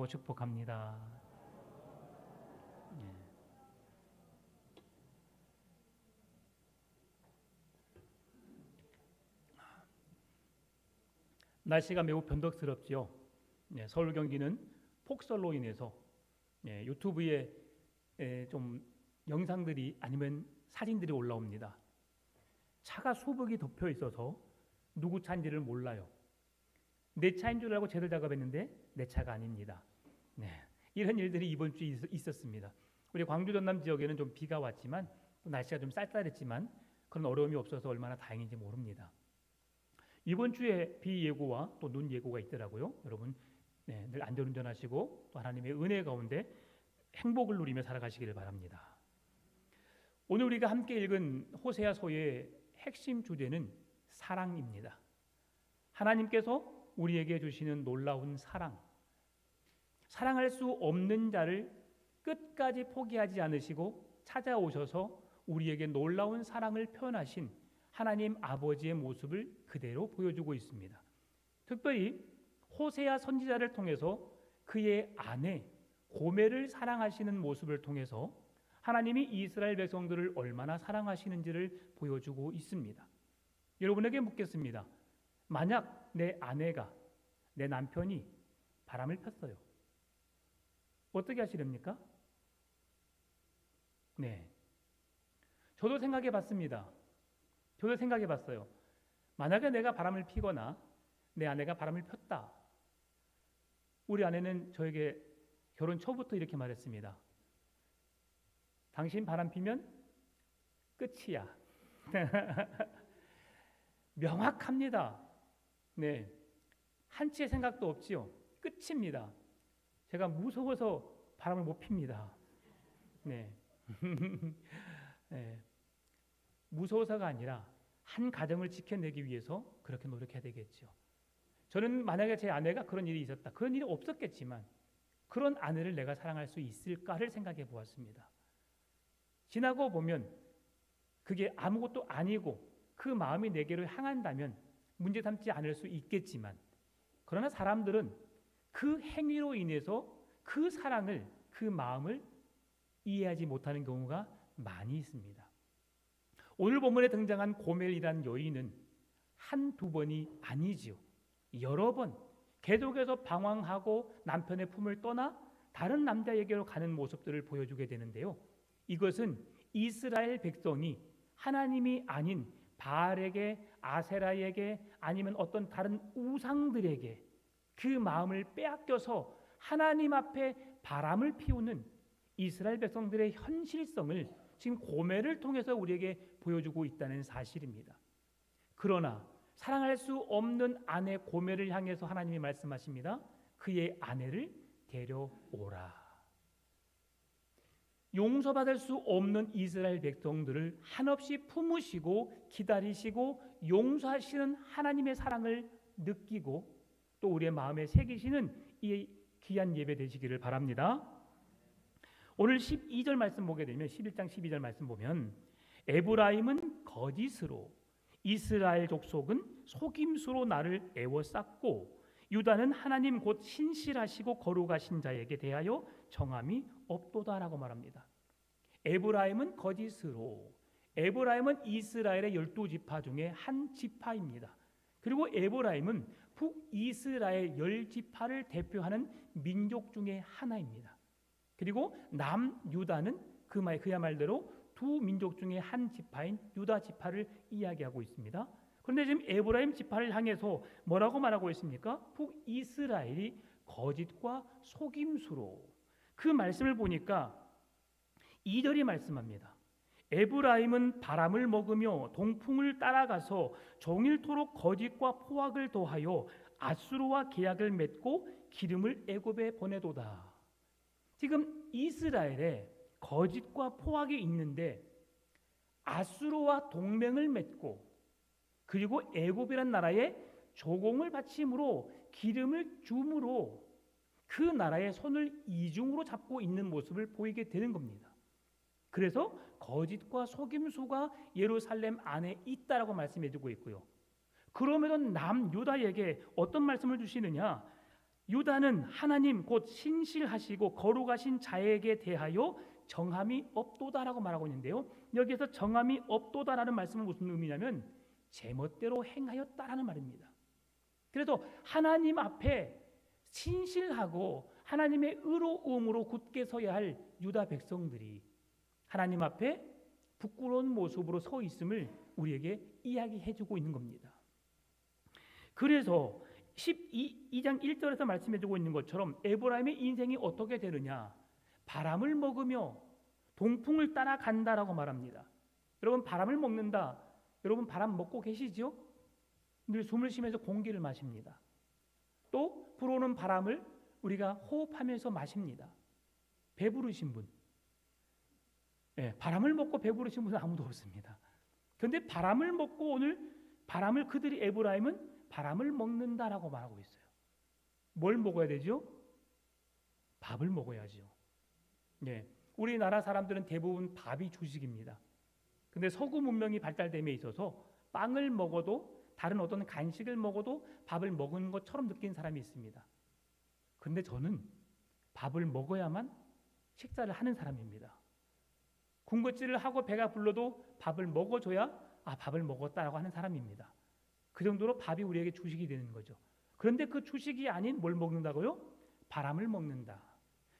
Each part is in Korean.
축복합니다. 예. 날씨가 매우 변덕스럽지요. 서울 경기는 폭설로 인해서 유튜브에 좀 영상들이 아니면 사진들이 올라옵니다. 차가 수북이 덮여 있어서 누구 차인지를 몰라요. 내 차인 줄 알고 제대로 작업했는데 내 차가 아닙니다. 이런 일들이 이번 주에 있었습니다. 우리 광주 전남 지역에는 좀 비가 왔지만 또 날씨가 좀 쌀쌀했지만 그런 어려움이 없어서 얼마나 다행인지 모릅니다. 이번 주에 비 예고와 또 눈 예고가 있더라고요. 여러분 늘 안전운전하시고 또 하나님의 은혜 가운데 행복을 누리며 살아가시기를 바랍니다. 오늘 우리가 함께 읽은 호세아서의 핵심 주제는 사랑입니다. 하나님께서 우리에게 주시는 놀라운 사랑, 사랑할 수 없는 자를 끝까지 포기하지 않으시고 찾아오셔서 우리에게 놀라운 사랑을 표현하신 하나님 아버지의 모습을 그대로 보여주고 있습니다. 특별히 호세아 선지자를 통해서 그의 아내 고멜을 사랑하시는 모습을 통해서 하나님이 이스라엘 백성들을 얼마나 사랑하시는지를 보여주고 있습니다. 여러분에게 묻겠습니다. 만약 내 아내가, 내 남편이 바람을 폈어요. 어떻게 하시렵니까? 저도 생각해 봤습니다. 저도 생각해 봤어요. 만약에 내가 바람을 피거나 내 아내가 바람을 폈다. 우리 아내는 저에게 결혼 초부터 이렇게 말했습니다. 당신 바람 피면 끝이야. 명확합니다. 한치의 생각도 없지요. 끝입니다. 제가 무서워서 바람을 못 핍니다. 무서워서가 아니라 한 가정을 지켜내기 위해서 그렇게 노력해야 되겠죠. 저는 만약에 제 아내가 그런 일이 있었다. 그런 일이 없었겠지만 그런 아내를 내가 사랑할 수 있을까를 생각해 보았습니다. 지나고 보면 그게 아무것도 아니고 그 마음이 내게로 향한다면 문제 삼지 않을 수 있겠지만 그러나 사람들은 그 행위로 인해서 그 사랑을, 그 마음을 이해하지 못하는 경우가 많이 있습니다. 오늘 본문에 등장한 고멜이라는 여인은 한두 번이 아니지요. 여러 번 계속해서 방황하고 남편의 품을 떠나 다른 남자에게로 가는 모습들을 보여주게 되는데요. 이것은 이스라엘 백성이 하나님이 아닌 바알에게, 아세라에게 아니면 어떤 다른 우상들에게 그 마음을 빼앗겨서 하나님 앞에 바람을 피우는 이스라엘 백성들의 현실성을 지금 고멜을 통해서 우리에게 보여주고 있다는 사실입니다. 그러나 사랑할 수 없는 아내 고멜을 향해서 하나님이 말씀하십니다. 그의 아내를 데려오라. 용서받을 수 없는 이스라엘 백성들을 한없이 품으시고 기다리시고 용서하시는 하나님의 사랑을 느끼고 또 우리의 마음에 새기시는 이 귀한 예배 되시기를 바랍니다. 오늘 12절 말씀 보게 되면 11장 12절 말씀 보면 에브라임은 거짓으로 이스라엘 족속은 속임수로 나를 애워쌌고 유다는 하나님 곧 신실하시고 거룩하신 자에게 대하여 정함이 없도다라고 말합니다. 에브라임은 거짓으로, 에브라임은 이스라엘의 12지파 중에 한 지파입니다. 그리고 에브라임은 북이스라엘 10지파를 대표하는 민족 중에 하나입니다. 그리고 남유다는 그야말대로 두 민족 중에 한 지파인 유다 지파를 이야기하고 있습니다. 그런데 지금 에브라임 지파를 향해서 뭐라고 말하고 있습니까? 북이스라엘이 거짓과 속임수로. 그 말씀을 보니까 2절이 말씀합니다. 에브라임은 바람을 먹으며 동풍을 따라가서 종일토록 거짓과 포악을 더하여 아수르와 계약을 맺고 기름을 애굽에 보내도다. 지금 이스라엘에 거짓과 포악이 있는데 아수르와 동맹을 맺고 그리고 애굽이란 나라에 조공을 바침으로 기름을 줌으로 그 나라의 손을 이중으로 잡고 있는 모습을 보이게 되는 겁니다. 그래서 거짓과 속임수가 예루살렘 안에 있다라고 말씀해 주고 있고요. 그럼에도 남유다에게 어떤 말씀을 주시느냐? 유다는 하나님 곧 신실하시고 거룩하신 자에게 대하여 정함이 없도다라고 말하고 있는데요. 여기에서 정함이 없도다라는 말씀은 무슨 의미냐면 제멋대로 행하였다라는 말입니다. 그래서 하나님 앞에 신실하고 하나님의 의로움으로 굳게 서야 할 유다 백성들이 하나님 앞에 부끄러운 모습으로 서 있음을 우리에게 이야기해주고 있는 겁니다. 그래서 12장 1절에서 말씀해주고 있는 것처럼 에브라임의 인생이 어떻게 되느냐, 바람을 먹으며 동풍을 따라간다라고 말합니다. 여러분, 바람을 먹는다. 여러분, 바람 먹고 계시죠? 늘 숨을 쉬면서 공기를 마십니다. 또 불어오는 바람을 우리가 호흡하면서 마십니다. 배부르신 분, 바람을 먹고 배부르신 분은 아무도 없습니다. 그런데 바람을 먹고 오늘 바람을 그들이 에브라임은 바람을 먹는다라고 말하고 있어요. 뭘 먹어야 되죠? 밥을 먹어야죠. 우리나라 사람들은 대부분 밥이 주식입니다. 근데 서구 문명이 발달됨에 있어서 빵을 먹어도 다른 어떤 간식을 먹어도 밥을 먹은 것처럼 느낀 사람이 있습니다. 근데 저는 밥을 먹어야만 식사를 하는 사람입니다. 군것질을 하고 배가 불러도 밥을 먹어줘야 밥을 먹었다라고 하는 사람입니다. 그 정도로 밥이 우리에게 주식이 되는 거죠. 그런데 그 주식이 아닌 뭘 먹는다고요? 바람을 먹는다.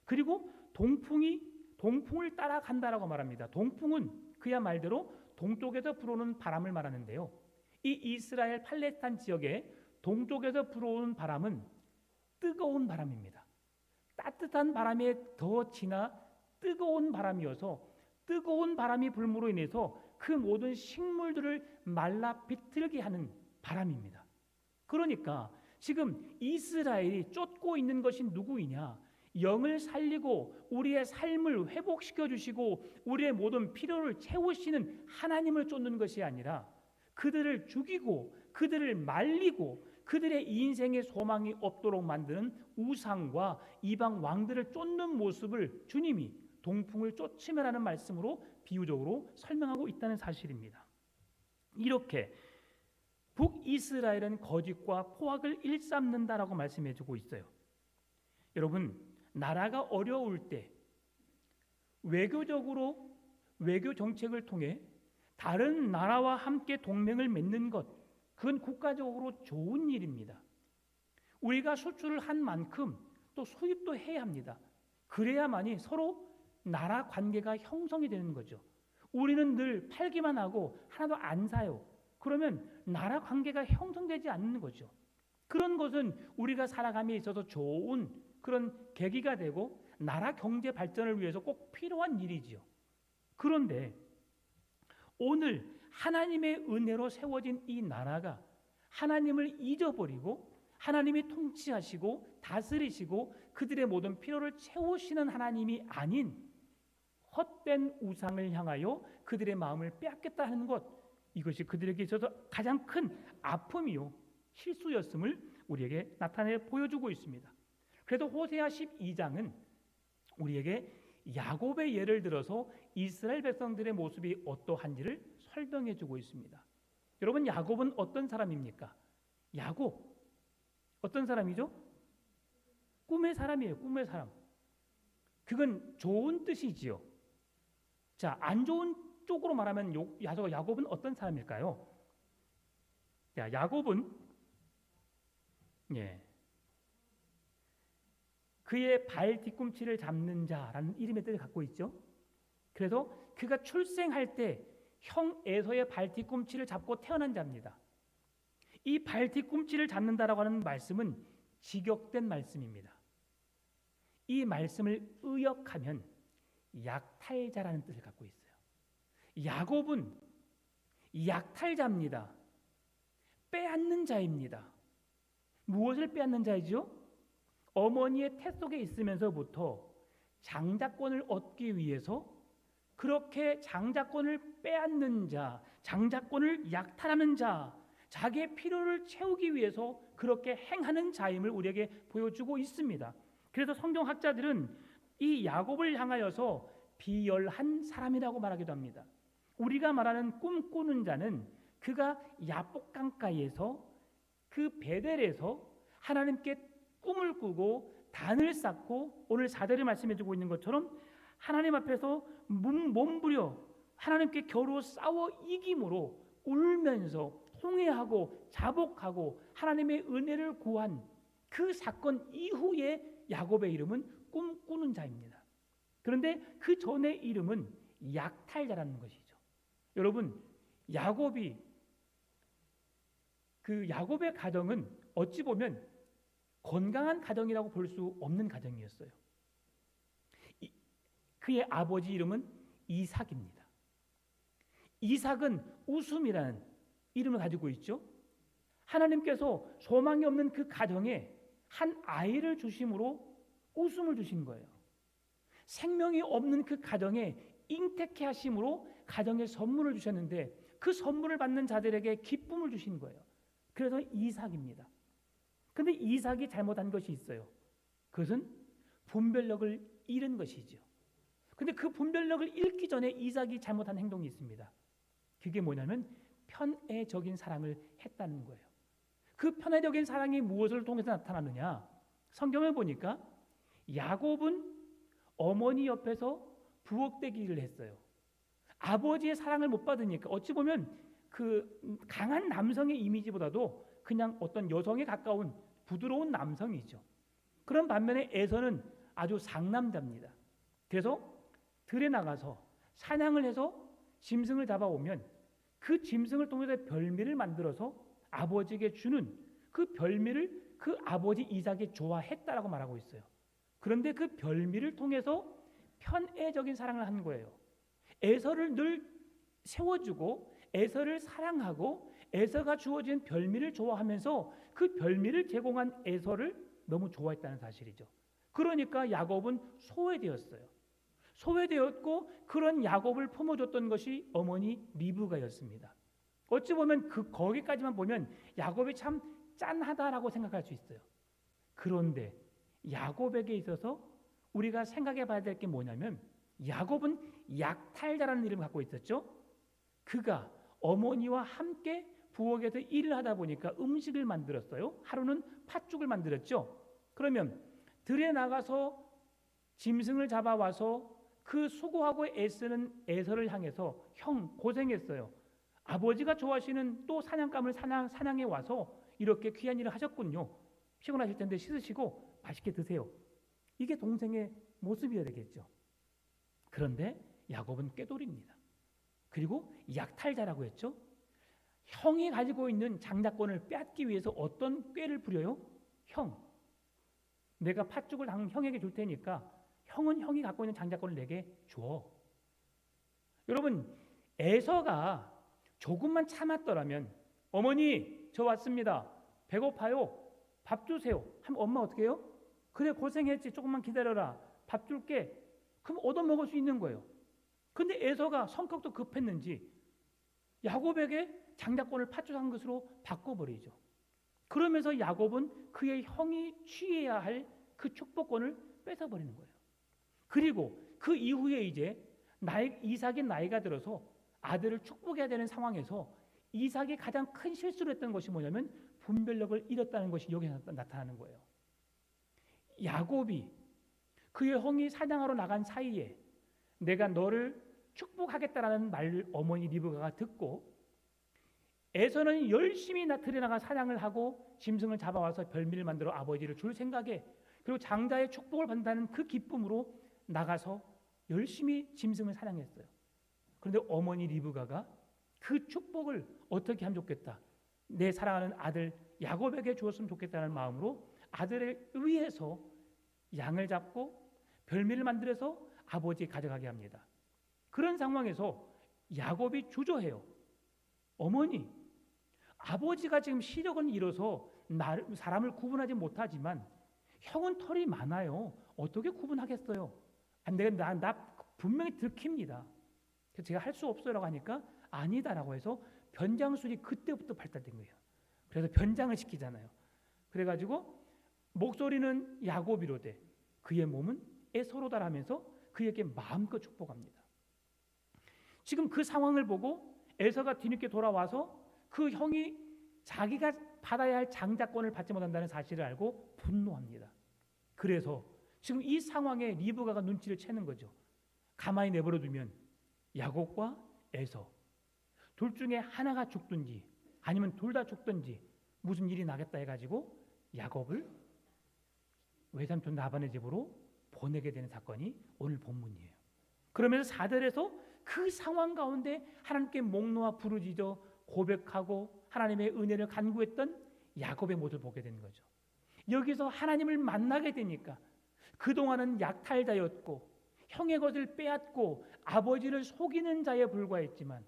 그리고 동풍을 따라간다라고 말합니다. 동풍은 그야 말대로 동쪽에서 불어오는 바람을 말하는데요. 이 이스라엘 팔레스타인 지역에 동쪽에서 불어오는 바람은 뜨거운 바람입니다. 따뜻한 바람에 더 지나 뜨거운 바람이어서 뜨거운 바람이 불므로 인해서 그 모든 식물들을 말라 비틀게 하는 바람입니다. 그러니까 지금 이스라엘이 쫓고 있는 것이 누구이냐? 영을 살리고 우리의 삶을 회복시켜 주시고 우리의 모든 필요를 채우시는 하나님을 쫓는 것이 아니라 그들을 죽이고 그들을 말리고 그들의 인생의 소망이 없도록 만드는 우상과 이방 왕들을 쫓는 모습을 주님이 동풍을 쫓으며라는 말씀으로 비유적으로 설명하고 있다는 사실입니다. 이렇게 북이스라엘은 거짓과 포악을 일삼는다라고 말씀해주고 있어요. 여러분, 나라가 어려울 때 외교적으로 외교 정책을 통해 다른 나라와 함께 동맹을 맺는 것, 그건 국가적으로 좋은 일입니다. 우리가 수출을 한 만큼 또 수입도 해야 합니다. 그래야만이 서로 나라 관계가 형성이 되는 거죠. 우리는 늘 팔기만 하고 하나도 안 사요. 그러면 나라 관계가 형성되지 않는 거죠. 그런 것은 우리가 살아감에 있어서 좋은 그런 계기가 되고 나라 경제 발전을 위해서 꼭 필요한 일이지요. 그런데 오늘 하나님의 은혜로 세워진 이 나라가 하나님을 잊어버리고 하나님이 통치하시고 다스리시고 그들의 모든 필요를 채우시는 하나님이 아닌 헛된 우상을 향하여 그들의 마음을 빼앗겠다는 것, 이것이 그들에게 있어서 가장 큰 아픔이요 실수였음을 우리에게 나타내 보여주고 있습니다. 그래서 호세아 12장은 우리에게 야곱의 예를 들어서 이스라엘 백성들의 모습이 어떠한지를 설명해 주고 있습니다. 여러분, 야곱은 어떤 사람입니까? 야곱 어떤 사람이죠? 꿈의 사람이에요. 꿈의 사람. 그건 좋은 뜻이지요. 자, 안 좋은 쪽으로 말하면 야곱은 어떤 사람일까요? 자, 야곱은 그의 발 뒤꿈치를 잡는 자라는 이름의 뜻을 갖고 있죠. 그래서 그가 출생할 때 형 에서의 발 뒤꿈치를 잡고 태어난 자입니다. 이 발 뒤꿈치를 잡는다라고 하는 말씀은 직역된 말씀입니다. 이 말씀을 의역하면 약탈자라는 뜻을 갖고 있어요. 야곱은 약탈자입니다. 빼앗는 자입니다. 무엇을 빼앗는 자이죠? 어머니의 태 속에 있으면서부터 장자권을 얻기 위해서 그렇게 장자권을 빼앗는 자, 장자권을 약탈하는 자, 자기의 필요를 채우기 위해서 그렇게 행하는 자임을 우리에게 보여주고 있습니다. 그래서 성경학자들은 이 야곱을 향하여서 비열한 사람이라고 말하기도 합니다. 우리가 말하는 꿈꾸는 자는 그가 야복 강가에서 그 베델에서 하나님께 꿈을 꾸고 단을 쌓고 오늘 4절에 말씀해주고 있는 것처럼 하나님 앞에서 몸부려 하나님께 겨루 싸워 이김으로 울면서 통회하고 자복하고 하나님의 은혜를 구한 그 사건 이후에 야곱의 이름은 꿈꾸는 자입니다. 그런데 그 전의 이름은 약탈자라는 것이죠. 여러분, 야곱의 가정은 어찌 보면 건강한 가정이라고 볼 수 없는 가정이었어요. 그의 아버지 이름은 이삭입니다. 이삭은 웃음이라는 이름을 가지고 있죠. 하나님께서 소망이 없는 그 가정에 한 아이를 주심으로 웃음을 주신 거예요. 생명이 없는 그 가정에 잉태케 하심으로 가정에 선물을 주셨는데 그 선물을 받는 자들에게 기쁨을 주신 거예요. 그래서 이삭입니다. 그런데 이삭이 잘못한 것이 있어요. 그것은 분별력을 잃은 것이죠. 근데 그 분별력을 잃기 전에 이삭이 잘못한 행동이 있습니다. 그게 뭐냐면 편애적인 사랑을 했다는 거예요. 그 편애적인 사랑이 무엇을 통해서 나타나느냐? 성경을 보니까 야곱은 어머니 옆에서 부엌대기를 했어요. 아버지의 사랑을 못 받으니까 어찌 보면 그 강한 남성의 이미지보다도 그냥 어떤 여성에 가까운 부드러운 남성이죠. 그런 반면에 에서는 아주 상남자입니다. 그래서 들에 나가서 사냥을 해서 짐승을 잡아오면 그 짐승을 통해서 별미를 만들어서 아버지에게 주는 그 별미를 그 아버지 이삭이 좋아했다라고 말하고 있어요. 그런데 그 별미를 통해서 편애적인 사랑을 한 거예요. 에서를 늘 세워주고 에서를 사랑하고 에서가 주어진 별미를 좋아하면서 그 별미를 제공한 에서를 너무 좋아했다는 사실이죠. 그러니까 야곱은 소외되었어요. 소외되었고 그런 야곱을 품어줬던 것이 어머니 리브가였습니다. 어찌 보면 거기까지만 보면 야곱이 참 짠하다라고 생각할 수 있어요. 그런데 야곱에게 있어서 우리가 생각해 봐야 될 게 뭐냐면 야곱은 약탈자라는 이름을 갖고 있었죠. 그가 어머니와 함께 부엌에서 일을 하다 보니까 음식을 만들었어요. 하루는 팥죽을 만들었죠. 그러면 들에 나가서 짐승을 잡아와서 그 수고하고 애쓰는 에서를 향해서 형 고생했어요. 아버지가 좋아하시는 또 사냥감을 사냥해 와서 이렇게 귀한 일을 하셨군요. 피곤하실 텐데 씻으시고 맛있게 드세요. 이게 동생의 모습이어야 되겠죠. 그런데 야곱은 꾀돌입니다. 그리고 약탈자라고 했죠. 형이 가지고 있는 장자권을 빼앗기 위해서 어떤 꾀를 부려요? 형, 내가 팥죽을 형에게 줄 테니까 형은 형이 갖고 있는 장자권을 내게 줘. 여러분, 에서가 조금만 참았더라면 어머니 저 왔습니다. 배고파요. 밥 주세요. 하면 엄마 어떻게 해요? 그래 고생했지. 조금만 기다려라. 밥 줄게. 그럼 얻어먹을 수 있는 거예요. 근데 에서가 성격도 급했는지 야곱에게 장자권을 팥죽한 것으로 바꿔버리죠. 그러면서 야곱은 그의 형이 취해야 할 그 축복권을 뺏어버리는 거예요. 그리고 그 이후에 이제 이삭이 나이가 들어서 아들을 축복해야 되는 상황에서 이삭이 가장 큰 실수를 했던 것이 뭐냐면 분별력을 잃었다는 것이 여기서 나타나는 거예요. 야곱이 그의 형이 사냥하러 나간 사이에 내가 너를 축복하겠다라는 말을 어머니 리브가가 듣고 에서는 열심히 들에 나가 사냥을 하고 짐승을 잡아와서 별미를 만들어 아버지를 줄 생각에 그리고 장자의 축복을 받는다는 그 기쁨으로 나가서 열심히 짐승을 사냥했어요. 그런데 어머니 리브가가 그 축복을 어떻게 하면 좋겠다. 내 사랑하는 아들 야곱에게 주었으면 좋겠다는 마음으로 아들을 위해서 양을 잡고 별미를 만들어서 아버지에 가져가게 합니다. 그런 상황에서 야곱이 주저해요. 어머니, 아버지가 지금 시력은 잃어서 사람을 구분하지 못하지만 형은 털이 많아요. 어떻게 구분하겠어요? 나 분명히 들킵니다. 제가 할 수 없어라고 하니까 아니다라고 해서 변장술이 그때부터 발달된 거예요. 그래서 변장을 시키잖아요. 그래가지고 목소리는 야곱이로되 그의 몸은 에서로다라면서 그에게 마음껏 축복합니다. 지금 그 상황을 보고 에서가 뒤늦게 돌아와서 그 형이 자기가 받아야 할 장자권을 받지 못한다는 사실을 알고 분노합니다. 그래서 지금 이 상황에 리브가가 눈치를 채는 거죠. 가만히 내버려 두면 야곱과 에서 둘 중에 하나가 죽든지 아니면 둘 다 죽든지 무슨 일이 나겠다 해가지고 야곱을 외삼촌 라반의 집으로 보내게 되는 사건이 오늘 본문이에요. 그러면서 4절에서 그 상황 가운데 하나님께 목 놓아 부르짖어 고백하고 하나님의 은혜를 간구했던 야곱의 모습을 보게 되는 거죠. 여기서 하나님을 만나게 되니까 그동안은 약탈자였고 형의 것을 빼앗고 아버지를 속이는 자에 불과했지만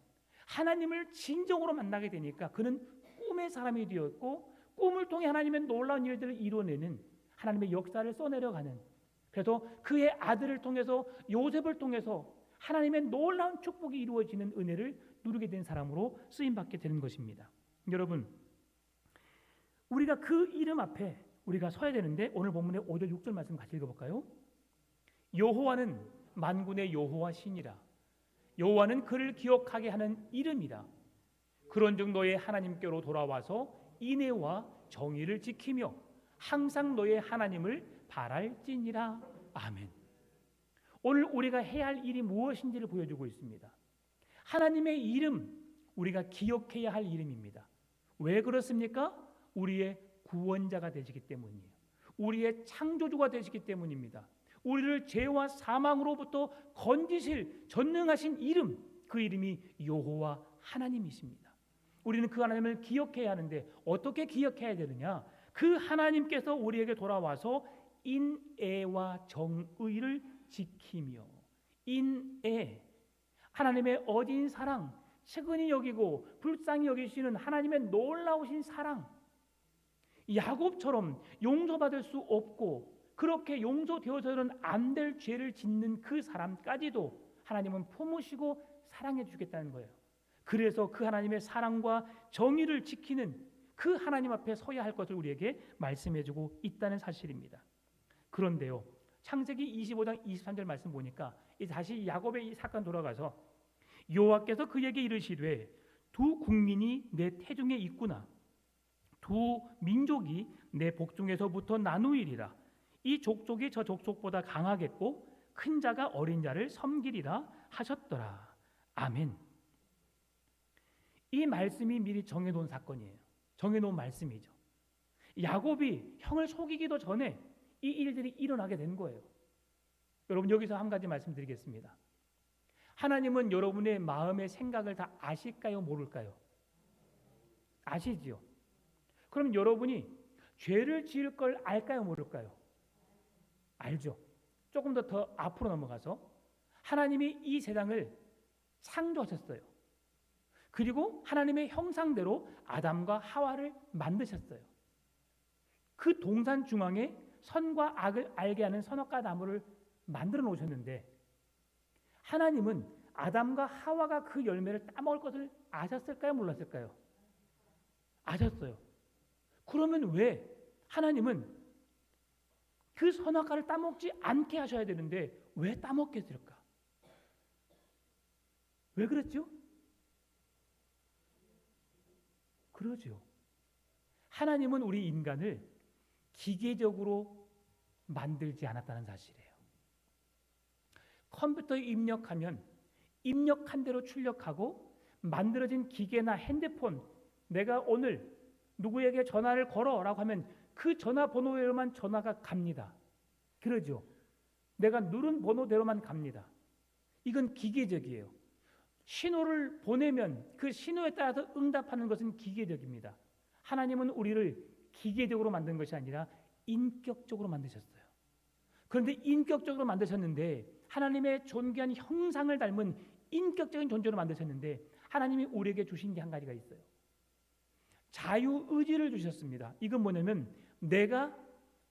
하나님을 진정으로 만나게 되니까 그는 꿈의 사람이 되었고 꿈을 통해 하나님의 놀라운 일들을 이뤄내는 하나님의 역사를 써내려가는, 그래서 그의 아들을 통해서 요셉을 통해서 하나님의 놀라운 축복이 이루어지는 은혜를 누리게 된 사람으로 쓰임받게 되는 것입니다. 여러분, 우리가 그 이름 앞에 우리가 서야 되는데 오늘 본문의 5절 6절 말씀 같이 읽어볼까요? 여호와는 만군의 여호와 신이라. 여호와는 그를 기억하게 하는 이름이라. 그런즉 너의 하나님께로 돌아와서 인애와 정의를 지키며 항상 너의 하나님을 바랄지니라. 아멘. 오늘 우리가 해야 할 일이 무엇인지를 보여주고 있습니다. 하나님의 이름, 우리가 기억해야 할 이름입니다. 왜 그렇습니까? 우리의 구원자가 되시기 때문이에요. 우리의 창조주가 되시기 때문입니다. 우리를 죄와 사망으로부터 건지실 전능하신 이름, 그 이름이 여호와 하나님이십니다. 우리는 그 하나님을 기억해야 하는데 어떻게 기억해야 되느냐? 그 하나님께서 우리에게 돌아와서 인애와 정의를 지키며, 인애, 하나님의 어진 사랑, 측은히 여기고 불쌍히 여기시는 하나님의 놀라우신 사랑, 야곱처럼 용서받을 수 없고 그렇게 용서되어서는 안 될 죄를 짓는 그 사람까지도 하나님은 품으시고 사랑해 주겠다는 거예요. 그래서 그 하나님의 사랑과 정의를 지키는 그 하나님 앞에 서야 할 것을 우리에게 말씀해 주고 있다는 사실입니다. 그런데요, 창세기 25장 23절 말씀 보니까 다시 야곱의 이 사건 돌아가서 여호와께서 그에게 이르시되 두 국민이 내 태중에 있구나. 두 민족이 내 복중에서부터 나누이리라. 이 족속이 저 족속보다 강하겠고 큰 자가 어린 자를 섬기리라 하셨더라. 아멘. 이 말씀이 미리 정해놓은 사건이에요. 정해놓은 말씀이죠. 야곱이 형을 속이기도 전에 이 일들이 일어나게 된 거예요. 여러분, 여기서 한 가지 말씀드리겠습니다. 하나님은 여러분의 마음의 생각을 다 아실까요? 모를까요? 아시지요? 그럼 여러분이 죄를 지을 걸 알까요? 모를까요? 알죠. 조금 더 앞으로 넘어가서 하나님이 이 세상을 창조하셨어요. 그리고 하나님의 형상대로 아담과 하와를 만드셨어요. 그 동산 중앙에 선과 악을 알게 하는 선악과 나무를 만들어 놓으셨는데 하나님은 아담과 하와가 그 열매를 따먹을 것을 아셨을까요? 몰랐을까요? 아셨어요. 그러면 왜 하나님은 그 선악과를 따먹지 않게 하셔야 되는데 왜 따먹게 했을까? 왜 그랬죠? 그러죠. 하나님은 우리 인간을 기계적으로 만들지 않았다는 사실이에요. 컴퓨터에 입력하면 입력한 대로 출력하고 만들어진 기계나 핸드폰, 내가 오늘 누구에게 전화를 걸어라고 하면 그 전화번호에만 전화가 갑니다. 그러죠. 내가 누른 번호대로만 갑니다. 이건 기계적이에요. 신호를 보내면 그 신호에 따라서 응답하는 것은 기계적입니다. 하나님은 우리를 기계적으로 만든 것이 아니라 인격적으로 만드셨어요. 그런데 인격적으로 만드셨는데 하나님의 존귀한 형상을 닮은 인격적인 존재로 만드셨는데 하나님이 우리에게 주신 게 한 가지가 있어요. 자유의지를 주셨습니다. 이건 뭐냐면 내가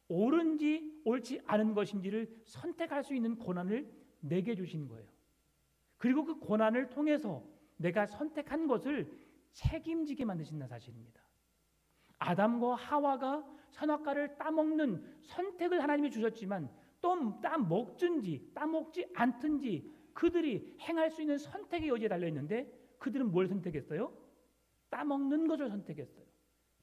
옳은지 옳지 않은 것인지를 선택할 수 있는 권한을 내게 주신 거예요. 그리고 그 권한을 통해서 내가 선택한 것을 책임지게 만드신다는 사실입니다. 아담과 하와가 선악과를 따먹는 선택을 하나님이 주셨지만 또 따먹든지 따먹지 않든지 그들이 행할 수 있는 선택의 여지에 달려있는데 그들은 뭘 선택했어요? 따먹는 것을 선택했어요.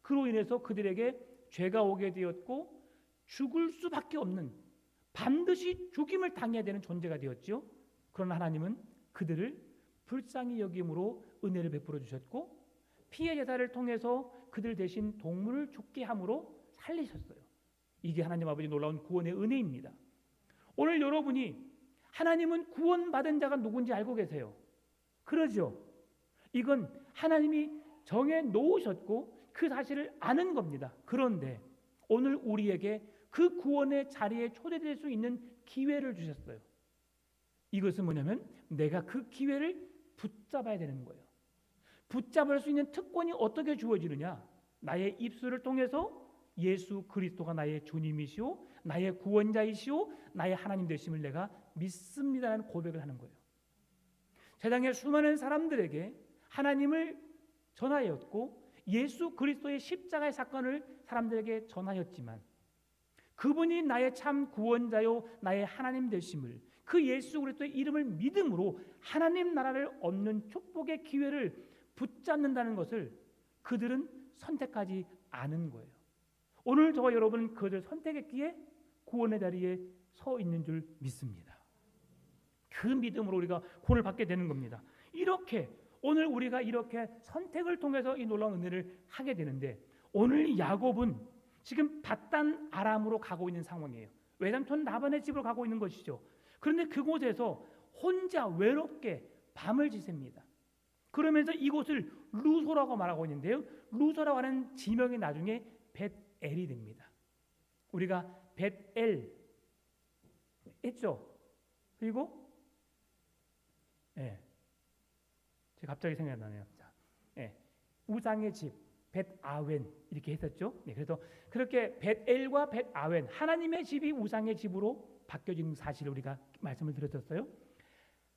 그로 인해서 그들에게 죄가 오게 되었고 죽을 수밖에 없는, 반드시 죽임을 당해야 되는 존재가 되었죠. 그러나 하나님은 그들을 불쌍히 여김으로 은혜를 베풀어 주셨고 피해 제사를 통해서 그들 대신 동물을 죽게 함으로 살리셨어요. 이게 하나님 아버지 놀라운 구원의 은혜입니다. 오늘 여러분이 하나님은 구원받은 자가 누군지 알고 계세요? 그러죠? 이건 하나님이 정해 놓으셨고 그 사실을 아는 겁니다. 그런데 오늘 우리에게 그 구원의 자리에 초대될 수 있는 기회를 주셨어요. 이것은 뭐냐면 내가 그 기회를 붙잡아야 되는 거예요. 붙잡을 수 있는 특권이 어떻게 주어지느냐? 나의 입술을 통해서 예수 그리스도가 나의 주님이시오, 나의 구원자이시오, 나의 하나님 되심을 내가 믿습니다라는 고백을 하는 거예요. 세상의 수많은 사람들에게 하나님을 전하였고 예수 그리스도의 십자가의 사건을 사람들에게 전하였지만 그분이 나의 참 구원자요 나의 하나님 되심을, 그 예수 그리스도의 이름을 믿음으로 하나님 나라를 얻는 축복의 기회를 붙잡는다는 것을 그들은 선택하지 않은 거예요. 오늘 저와 여러분은 그들 선택했기에 구원의 자리에 서 있는 줄 믿습니다. 그 믿음으로 우리가 구원을 받게 되는 겁니다. 이렇게 오늘 우리가 이렇게 선택을 통해서 이 놀라운 은혜를 하게 되는데, 오늘 야곱은 지금 밧단 아람으로 가고 있는 상황이에요. 외삼촌 라반의 집으로 가고 있는 것이죠. 그런데 그곳에서 혼자 외롭게 밤을 지셉니다. 그러면서 이곳을 루소라고 말하고 있는데요, 루소라고 하는 지명이 나중에 벳엘이 됩니다. 우리가 벳엘 했죠. 그리고 제가 갑자기 생각이 나네요. 우상의 집 벳아웬 이렇게 했었죠. 그래서 그렇게 벳엘과 벳아웬, 하나님의 집이 우상의 집으로 바뀌어진 사실을 우리가 말씀을 드렸었어요.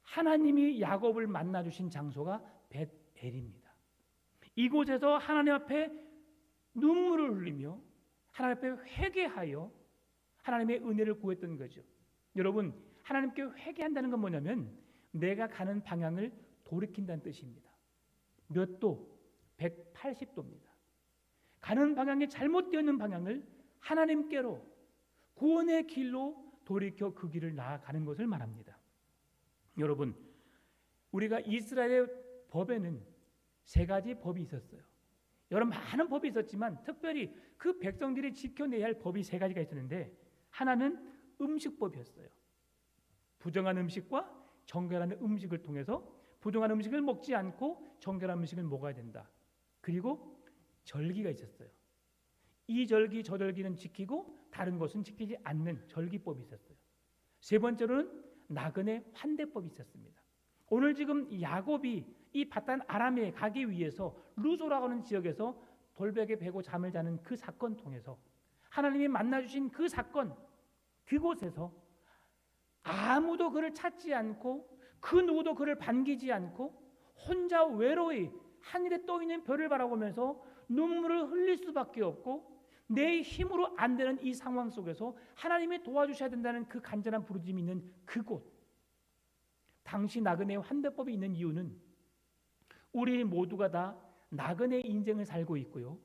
하나님이 야곱을 만나 주신 장소가 벳엘입니다. 이곳에서 하나님 앞에 눈물을 흘리며 하나님 앞에 회개하여 하나님의 은혜를 구했던 거죠. 여러분, 하나님께 회개한다는 건 뭐냐면 내가 가는 방향을 돌이킨다는 뜻입니다. 몇 도? 180도입니다. 가는 방향이 잘못되는 방향을 하나님께로, 구원의 길로 돌이켜 그 길을 나아가는 것을 말합니다. 여러분, 우리가 이스라엘의 법에는 3가지 법이 있었어요. 여러 많은 법이 있었지만 특별히 그 백성들이 지켜내야 할 법이 3가지가 있었는데, 하나는 음식법이었어요. 부정한 음식과 정결한 음식을 통해서 부정한 음식을 먹지 않고 정결한 음식을 먹어야 된다. 그리고 절기가 있었어요. 이 절기 저 절기는 지키고 다른 것은 지키지 않는 절기법이 있었어요. 3번째로는 나그네 환대법이 있었습니다. 오늘 지금 야곱이 이 밧단 아람에 가기 위해서 루소라고 하는 지역에서 돌벽에 베고 잠을 자는 그 사건 통해서 하나님이 만나주신 그 사건, 그곳에서 아무도 그를 찾지 않고 그 누구도 그를 반기지 않고 혼자 외로이 하늘에 떠있는 별을 바라보면서 눈물을 흘릴 수밖에 없고 내 힘으로 안 되는 이 상황 속에서 하나님이 도와주셔야 된다는 그 간절한 부르짖음이 있는 그곳, 당시 나그네 환대법이 있는 이유는 우리 모두가 다 나그네 인생을 살고 있고요,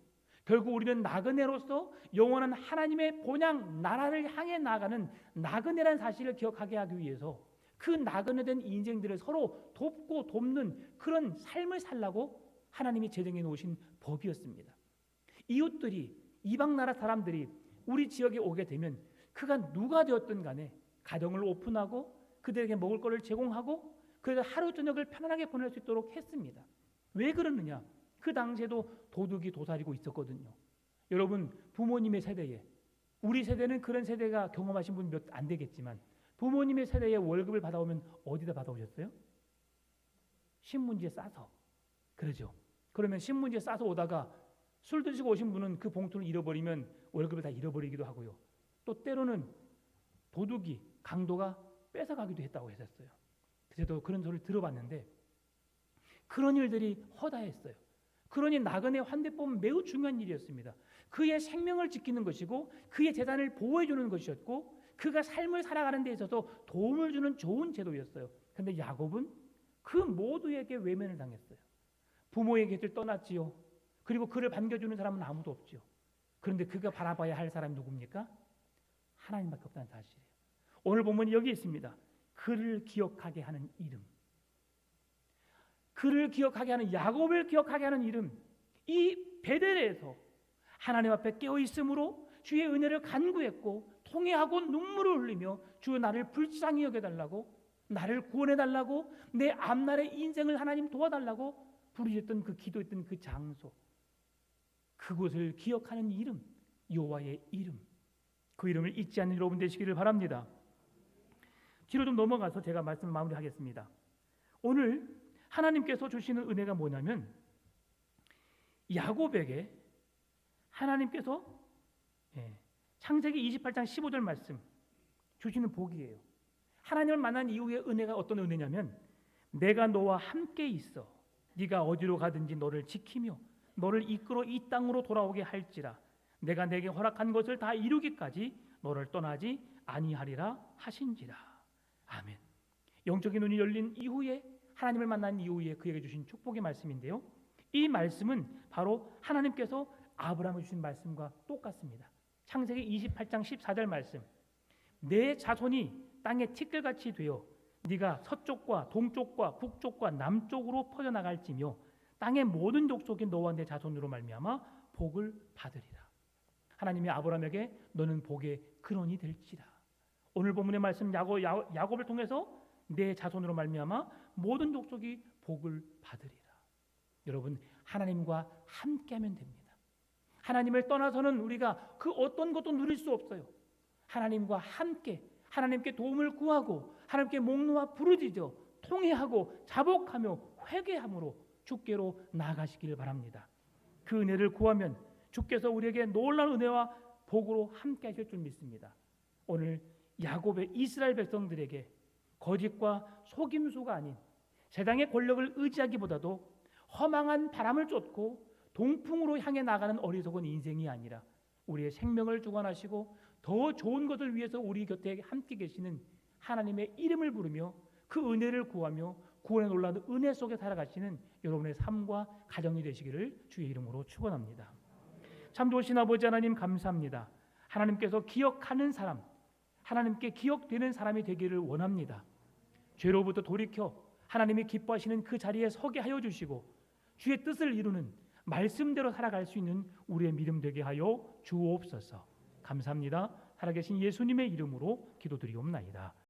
결국 우리는 나그네로서 영원한 하나님의 본향 나라를 향해 나아가는 나그네라는 사실을 기억하게 하기 위해서 그 나그네된 인생들을 서로 돕고 돕는 그런 삶을 살라고 하나님이 제정해 놓으신 법이었습니다. 이웃들이, 이방 나라 사람들이 우리 지역에 오게 되면 그가 누가 되었든 간에 가정을 오픈하고 그들에게 먹을 것을 제공하고 그래서 하루 저녁을 편안하게 보낼 수 있도록 했습니다. 왜 그러느냐? 그 당시에도 도둑이 도사리고 있었거든요. 여러분, 부모님의 세대에, 우리 세대는 그런 세대가 경험하신 분 몇 안 되겠지만 부모님의 세대에 월급을 받아오면 어디다 받아오셨어요? 신문지에 싸서. 그러죠. 그러면 신문지에 싸서 오다가 술 드시고 오신 분은 그 봉투를 잃어버리면 월급을 다 잃어버리기도 하고요. 또 때로는 도둑이, 강도가 뺏어가기도 했다고 했었어요. 그래도 그런 소리를 들어봤는데 그런 일들이 허다했어요. 그러니 나그네 환대법은 매우 중요한 일이었습니다. 그의 생명을 지키는 것이고 그의 재산을 보호해 주는 것이었고 그가 삶을 살아가는 데 있어서 도움을 주는 좋은 제도였어요. 그런데 야곱은 그 모두에게 외면을 당했어요. 부모의 곁을 떠났지요. 그리고 그를 반겨주는 사람은 아무도 없죠. 그런데 그가 바라봐야 할 사람이 누굽니까? 하나님밖에 없다는 사실이에요. 오늘 본문이 여기 있습니다. 그를 기억하게 하는 이름, 그를 기억하게 하는, 야곱을 기억하게 하는 이름, 이 베델에서 하나님 앞에 깨어 있으므로 주의 은혜를 간구했고 통회하고 눈물을 흘리며 주 나를 불쌍히 여겨달라고, 나를 구원해달라고, 내 앞날의 인생을 하나님 도와달라고 부르짖던 그 기도했던 그 장소, 그곳을 기억하는 이름, 여호와의 이름, 그 이름을 잊지 않는 여러분 되시기를 바랍니다. 뒤로 좀 넘어가서 제가 말씀 마무리하겠습니다. 오늘 하나님께서 주시는 은혜가 뭐냐면, 야곱에게 하나님께서 창세기 28장 15절 말씀 주시는 복이에요. 하나님을 만난 이후의 은혜가 어떤 은혜냐면, 내가 너와 함께 있어 네가 어디로 가든지 너를 지키며 너를 이끌어 이 땅으로 돌아오게 할지라 내가 내게 허락한 것을 다 이루기까지 너를 떠나지 아니하리라 하신지라. 아멘. 영적인 눈이 열린 이후에, 하나님을 만난 이후에 그에게 주신 축복의 말씀인데요, 이 말씀은 바로 하나님께서 아브라함에 주신 말씀과 똑같습니다. 창세기 28장 14절 말씀, 내 자손이 땅의 티끌같이 되어 네가 서쪽과 동쪽과 북쪽과 남쪽으로 퍼져나갈지며 땅의 모든 족속이 너와 내 자손으로 말미암아 복을 받으리라. 하나님이 아브라함에게 너는 복의 근원이 될지라. 오늘 본문의 말씀, 야곱을 통해서 내 자손으로 말미암아 모든 족속이 복을 받으리라. 여러분, 하나님과 함께하면 됩니다. 하나님을 떠나서는 우리가 그 어떤 것도 누릴 수 없어요. 하나님과 함께, 하나님께 도움을 구하고 하나님께 목 놓아 부르짖어 통회하고 자복하며 회개함으로 주께로 나아가시기를 바랍니다. 그 은혜를 구하면 주께서 우리에게 놀라운 은혜와 복으로 함께 하실 줄 믿습니다. 오늘 야곱의 이스라엘 백성들에게 거짓과 속임수가 아닌 세상의 권력을 의지하기보다도 허망한 바람을 쫓고 동풍으로 향해 나가는 어리석은 인생이 아니라 우리의 생명을 주관하시고 더 좋은 것을 위해서 우리 곁에 함께 계시는 하나님의 이름을 부르며 그 은혜를 구하며 구원에 놀라는 은혜 속에 살아가시는 여러분의 삶과 가정이 되시기를 주의 이름으로 축원합니다. 참 좋으신 아버지 하나님, 감사합니다. 하나님께서 기억하는 사람, 하나님께 기억되는 사람이 되기를 원합니다. 죄로부터 돌이켜 하나님이 기뻐하시는 그 자리에 서게 하여 주시고 주의 뜻을 이루는 말씀대로 살아갈 수 있는 우리의 믿음 되게 하여 주옵소서. 감사합니다. 살아계신 예수님의 이름으로 기도드리옵나이다.